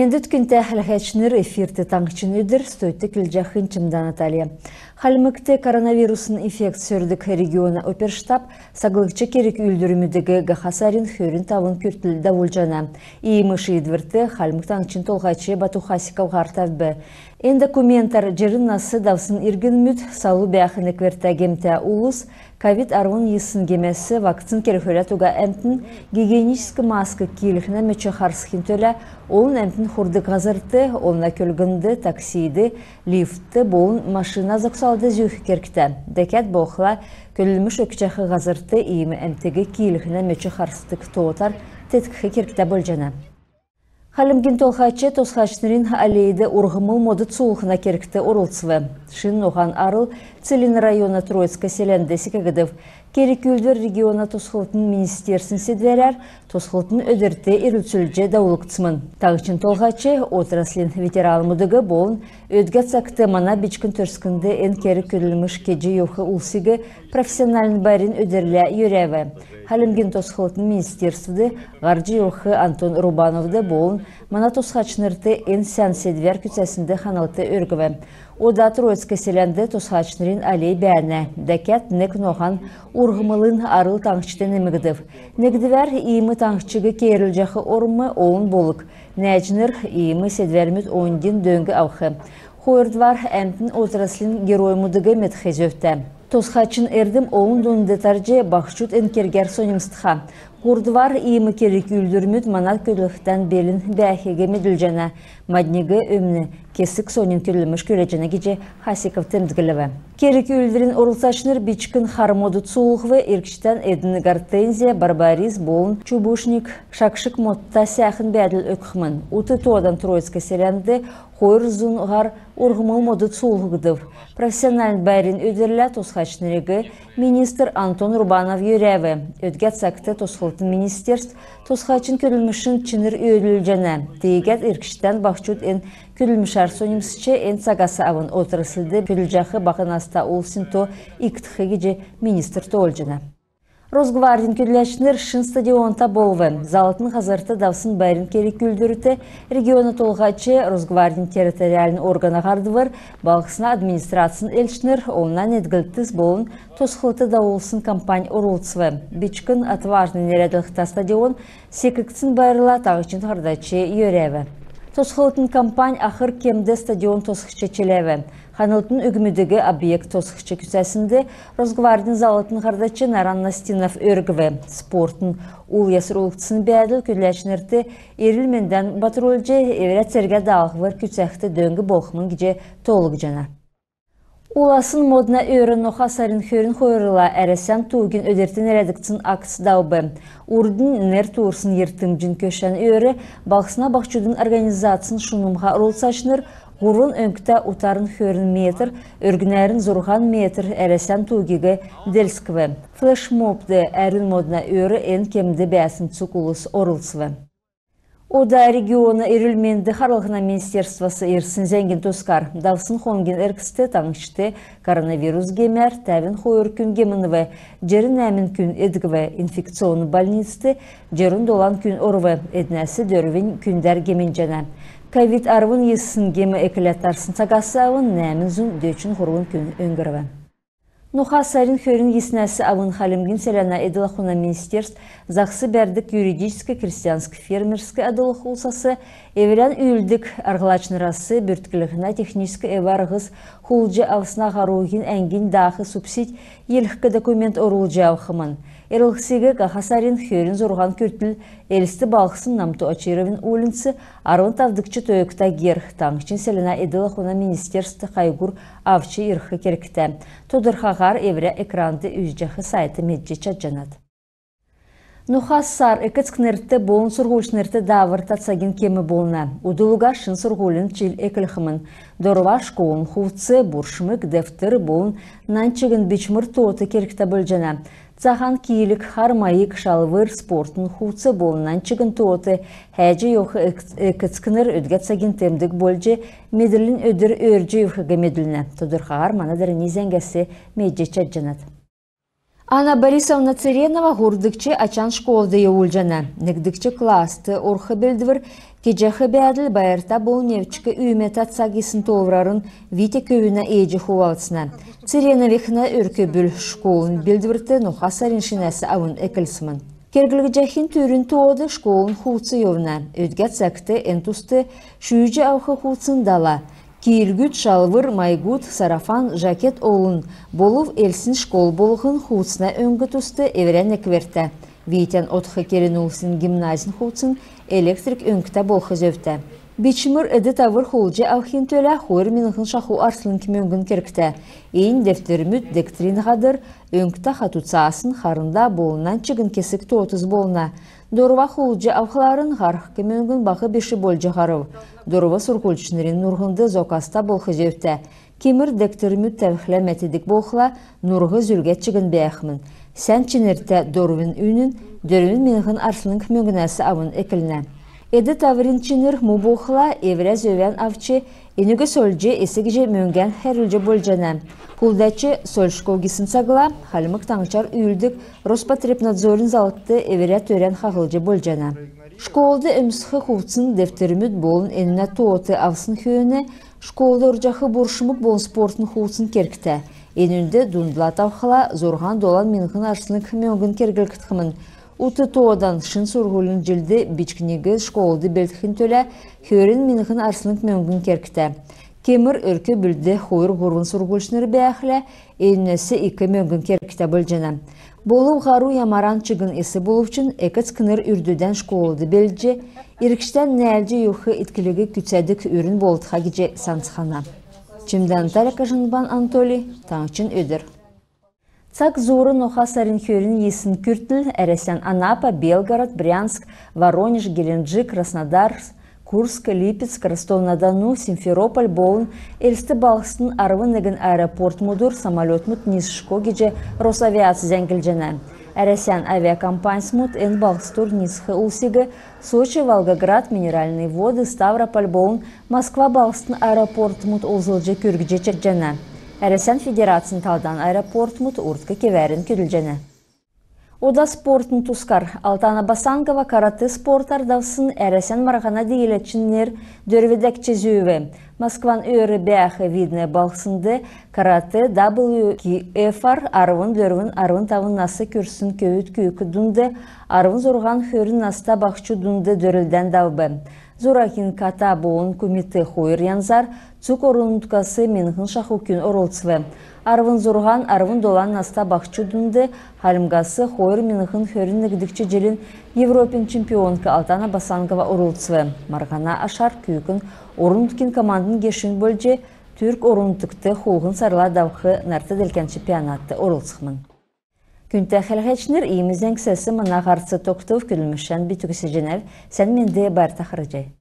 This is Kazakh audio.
Мендет күнті әлхәчнер эфирті таңқчын өдір стойты кілжақын чымдан Наталья. Халмыкты коронавирусын инфекциялық региона оперштаб сағылықчы керек үлдірімідігі ғахасарин хөрін тавын күртілді олжана. Иеміші едвірті халмык таңқчын толғачы Бату Хасиков ғартавбі. Ен документар жерін насы давсын иргін мүд салу бәқіні квертагемті улус COVID-19 есын гемесі вакцин керхөлі туға әмтін гигиеническі маска кейліхіне мөчі қарсықын төлі, олын әмтін хұрды қазырты, олына көлгінді, таксиді, лифтті, болын машина зақсалды зүйхі керкті. Дәкет боқыла көлілміш өкчақы қазырты иемі әмтігі кейліхіне мөчі қарсықтық тоғытар теткіхі керкті бөлжана. Халымгин толхачы тосхачнырин алейді урғымыл моды цулхына керкті орылцывы. Шын оған арыл Целин района Троицка селенді секігідів. Керекүлдер региона тосхылтын министерсін седверер, тосхылтын өдірте ирүлчілже даулықтсымын. Тағычын толхачы отраслин ветеранымыдығы болын өдгәт сақты мана бичкін төрскінді ен кері көрілміш кеджі еуқы ұлсығы профессионалын бәрін өдірлі үйрәві. Халымгин тосхылтын министерсіді ғаржы еуқы Антон Рубановды болын мана тосхачнырты ен сән седвер күтсәсінді қаналты өргіві. Ода Троицка селенді тосхачнырын алей бәріне. Дәкет нек ноған урғымылын арыл таңқчыты немігдів. Негдівер иімі таңқчыға кейріл жақы орымы оғын болық. Нәжінір иімі седверміт ойынден дөңгі ауқы. Қойырдвар әмтін отраслин героймудығы метхез өфті. Тосхачын әрдім оғын дондетаржы бақшут әнкергер сонымстыға. Құрдвар иімі керек үлдірміт манат көліқтен белін бәхеге меділжана. Маднегі өмні кесік сонын көліміш көречені кеже Хасиков темдігілігі. Керек үлдірін орылсашыныр бичкін хармоды цулғвы еркіштен әдіні гортензия, барбарис, болын, чубушник, шақшық модта сәхін бәділ өкхімін. Уты тоадан Троицка селенді қойыр зұнғар орғымыл моды цулғыдыв. Профессиональ бәрін өдірлі тосхачнырығы министр Антон Рубанов үйрәві. Өдгәт сақты тосхылтын министерств тосхачын көрілмішін чыныр өйділ жәні. Дейгәт еркіштен бақчут ен көрілмішар сонымсычы ен сағасы авын отырысылды көрілжақы бақынаста олсын то иктіхі кеже министр тоол жәні. Росгвардин күрләшінер шын стадионта болвы. Залытын қазарты давсын бәрін керек күлдіріті регионы толғачы Росгвардин территориалін органа ғардывыр, балғысына администрациясын әлшінер, онынан едгілтіз болын тосқылты да олсын компания орылцывы. Бичкін атважны нереділікта стадион секікцін бәріла тағычын ғардачы үйрәві. Тосқылтын компания ақыр кемді стадион тосқычы челәві. Ханылтын үгімідігі объект тосқычы күсәсінде Росгвардин залытын ғардачы Наран Настинов өргіві. Спортын ұл ясыр ұлықтысын бәділ күрләшінерді ерілменден батырөлже еврет серге дағығыр күсәқті дөңгі болқымын кеже толық жана. Уласын модна өрін оқасарын хөрін қойырыла әресен туғын өдертін әрәдіктін акс даубы. Урдын нер туырсын ертімжін көшен өрі балқысына бақчудың организациясын шунымға ұрылсашыныр, ғұрын өңкті ұтарын хөрін метр, өргінәрін зұрған метр әресен туғығы дәлсківі. Флешмобды әрін модна өрі ән кемді бәсін цукулыс орылсывы. Ода региона ерілменді қарылғына министерствосы ерсін зәңген тоскар. Давсын қонген әркісті таңышты коронавирус гемер, тәвін қойыр күн гемініві, жерін әмін күн едгіві, инфекционы больницты, жерін долан күн орывы, әдінәсі дөрвін күндер гемен жәні. COVID-19 есын гемі әкілеттарсын сағасы ауын нәмін зүн дөчін құрғын күн өңгіріві. Нухасарин хөрін еснәсі авын халымгин селена эдылахуна министерств зақсы бәрдік юридическо-крестьянско-фермерскі адылық ұлсасы эвелян үйілдік арғылачнырасы бүрткілігіна техническі эварғыз хулжы авысына ғаруғын әңгін дақы субсид еліқкі документ орулжы ауқымын. Эрылықсығы ғахасарин хөрін зорған көртіл әлісті балқысын намту ачыровын олынсы арвын тавдықчы тойықта гер таңшын селена эдылахуна министерсті қайгур авчы ирқы керкті. Тодырхағар евре экранды үзжақы сайты меджі чаджанат. Нухассар экіцкнерті болын сұрғылшнерті давыр татсагин кемі болына. Удылуға шын сұрғылын чил экілхімін. Дорва школын хувцы, бұршмык, дефтер болын нанчығын бичмір тоты керкті бөлжана. Цахан кийлік, хармайық, шалвыр, спортын хувцы болынан чығын тоты, әжі yoxı экіцкнер өдгәтсагин темдік бөлжі, меділін өдір өржі yoxıға меділіне. Тодырхағар манадыр низенгесі меджі чаджанат. Анна Борисовна Церенова гурдыкчы ачан школды еулжана. Нигдыкчы классты орхы білдівір, кежахы бәділ байырта бұл невчікі үймет атсагисын толврарын вите көвіна ейджі хувалсына. Цереновихна өркі бүл школын білдівірті нуха сариншинасы авын экілсімін. Кергілгі жахин түрін тоғды школын хуцы евна. Өдгәт сәкті энтусты шүйжі ауқы хуцын дала. Ки일гүт, шалвыр, майгут, сарафан, жакет олын. Болув элсин школ болуғын хуцына өңгі тұсты эверен экверті. Вейтен отқы керін улсын гимназин хуцын электрик өңкіта болқы зөвті. Бичмір әді тавыр холжы ауқин төлі қойыр меніңін шақу арсылын кім өңгін керкті. Эйін дефтермүт дектрин ғадыр өңкіта қатуцасын қарында болынан чыгын кесік тоғыз болына. Дорва холжы ауқыларын ғарық кім өңгін бақы беші болжы ғарыв. Дорва сұрқылчынырын нұрғынды зокаста болқы зөвті. Кемір дектермүт тәвіқлі мәтедік болқыла нұрғы зүлге чыгын бәяқмын. Сән ченерті дорвин үйнін, дөрвин меніңін арсылын кім өңгінәсі авын әкіліне. Эді тавырын чыныр му болқыла еврәз өвен авчы, енігі сөлжі есігіже мөңген хәрілжі болжана. Кулдачы сөлшкогисын сағыла, халымық таңчар үйілдік Роспотребнадзорын залытты еврә төрен қағылжы болжана. Школды өмсіқі құвтсын дефтеріміт болын әніне тоғыты авсын хүйіні, школды ұржақы бұршымық болын спортын құвтсын керкті. Енінде дундла тавқыла зорған долан меніңін арсының кімеугін кергіл кітқымын. Уты тоғадан шын сұрғылын жылды бичкінегі школды белтіхін төлі, хөрін меніңін арсының кімеугін керкті. Кемір өркі бүлді қойыр ғұрғын сұрғылшыныр бәяқылы, енінесі екі мөңгін керкті бүлжіні. Болу ғару ямаран чыгын есі болу үшін әкіт кінір үрдіден школды белджі, иркіштен нәлжі юқы иткілігі күтсәдік үрін болдыға кеже сансықана. Чимдан Таракажынбан Анатолий, таңчын өдір. Цак зоры ноха сарин хөрін есін күртіл, әресен Анапа, Белгород, Брянск, Воронеж, Геленджик, Краснодар, Курск, Липецк, Ростов-на-Дону, Симферополь, Болын, Элсті балғыстың арвынығын аэропорт мұдыр, самолет мұт Нисшко геже Росавиация зәңгілжені. Әресен авиакомпанияс мұт ән балғыстыр Нисхы ұлсегі, Сочи, Волгоград, Минеральные воды, Ставрополь, Болын, Москва балғыстың аэропорт мұт ұлзылжы көргіже чекжені. Әресен Федерациян талдан аэропорт мұт ұртқы кеверін көрілжені. Ода спортын тускар. Алтана Басангова карате спорттардавсын әресен марғана дейілетчінлер дөрведек чезуwe. Москван өрі бәхі видне балқсынды карате WKFR арвын дөрвін арвын тавын насы көрсін көйіт күйкі дүнді, арвын зорған хөрін наста бақчу дүнді дөрілден давбы. Зоракин ката боғын көметі қойыр янзар, цук орынуткасы менхін шақу күн орылцывы. Арвын зорған, арвын долан наста бақчу дүнді, халымгасы қойыр менхін хөрін нігдікчі желін Европин чемпионка Алтана Басангова орылцывы. Марғана ашар күйкін орынуткин командын кешін бөлже, түрк орынутыкты қолғын сарла давқы нарты делкен чемпионатты орылцықмын. Күнті әхілғечнер иемізден кісесі мұна ғарцы тоқтыв күлмішен бітігісі женев, сән менде бар тақырыжай.